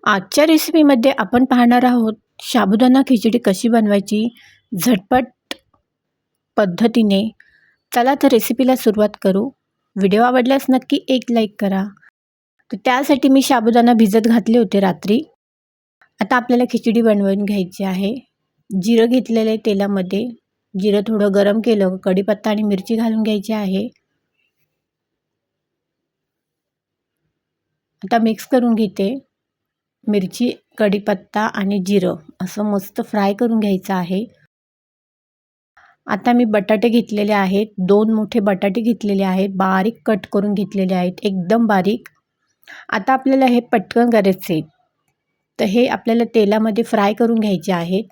आजच्या रेसिपीमध्ये आपण पाहणार आहोत साबुदाणा खिचडी कशी बनवायची झटपट पद्धतीने. चला तर रेसिपीला सुरुवात करू. व्हिडिओ आवडल्यास नक्की एक लाईक करा. तर त्यासाठी मी साबुदाणा भिजत घातले होते रात्री. आता आपल्याला खिचडी बनवून घ्यायची आहे. जिरं घेतलेले तेलामध्ये. जिरं थोडं गरम केलं, कढीपत्ता आणि मिरची घालून घ्यायची आहे. आता मिक्स करून घेते. मिरची, कढीपत्ता आणि जिरं असं मस्त फ्राय करून घ्यायचं आहे. आता मी बटाटे घेतलेले आहेत. 2 मोठे बटाटे घेतलेले आहेत. बारीक कट करून घेतलेले आहेत, एकदम बारीक. आता आपल्याला हे पटकन करायचे आहे, तर हे आपल्याला तेलामध्ये फ्राय करून घ्यायचे आहेत.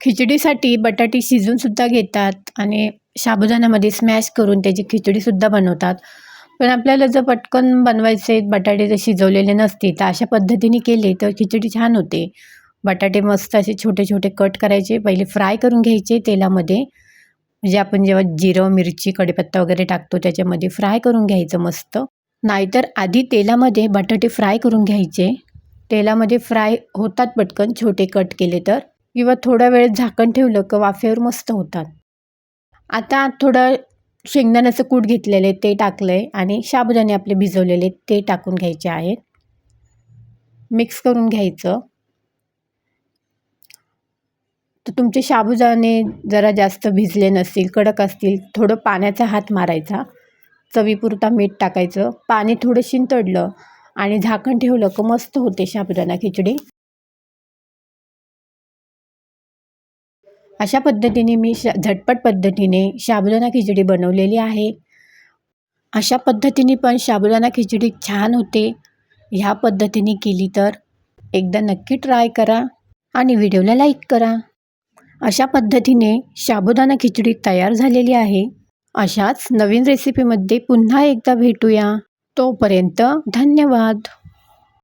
खिचडीसाठी बटाटे शिजवूनसुद्धा घेतात आणि साबुदाण्यामध्ये स्मॅश करून त्याची खिचडीसुद्धा बनवतात. पण आपल्याला जर पटकन बनवायचे, बटाटे जर शिजवलेले नसते तर अशा पद्धतीने केले तर खिचडी छान होते. बटाटे मस्त असे छोटे छोटे कट करायचे, पहिले फ्राय करून घ्यायचे तेलामध्ये. म्हणजे आपण जेव्हा जिरं, मिरची, कढीपत्ता वगैरे टाकतो त्याच्यामध्ये फ्राय करून घ्यायचं मस्त. नाहीतर आधी तेलामध्ये बटाटे फ्राय करून घ्यायचे. तेलामध्ये फ्राय होतात पटकन छोटे कट केले तर, किंवा थोडा वेळ झाकण ठेवलं की वाफेवर मस्त होतात. आता थोडं शेंगदाण्याचं कूट घेतलेले ते टाकलंय आणि साबुदाणे आपले भिजवलेले ते टाकून घ्यायचे आहेत. मिक्स करून घ्यायचं. तर तुमचे साबुदाणे जरा जास्त भिजले नसतील, कडक असतील, थोडं पाण्याचा हात मारायचा. चवीपुरता मीठ टाकायचं. पाणी थोडं शिंतडलं आणि झाकण ठेवलं की मस्त होते साबुदाणा खिचडी. अशा पद्धतीने मी झटपट पद्धतीने साबुदाणा खिचडी बनवलेली आहे. अशा पद्धतीने पण साबुदाणा खिचडी छान होते. ह्या पद्धतीने केली तर एकदा नक्की ट्राय करा आणि व्हिडिओला लाईक करा. अशा पद्धतीने साबुदाणा खिचडी तयार झालेली आहे. अशाच नवीन रेसिपीमध्ये पुन्हा एकदा भेटूया. तोपर्यंत धन्यवाद.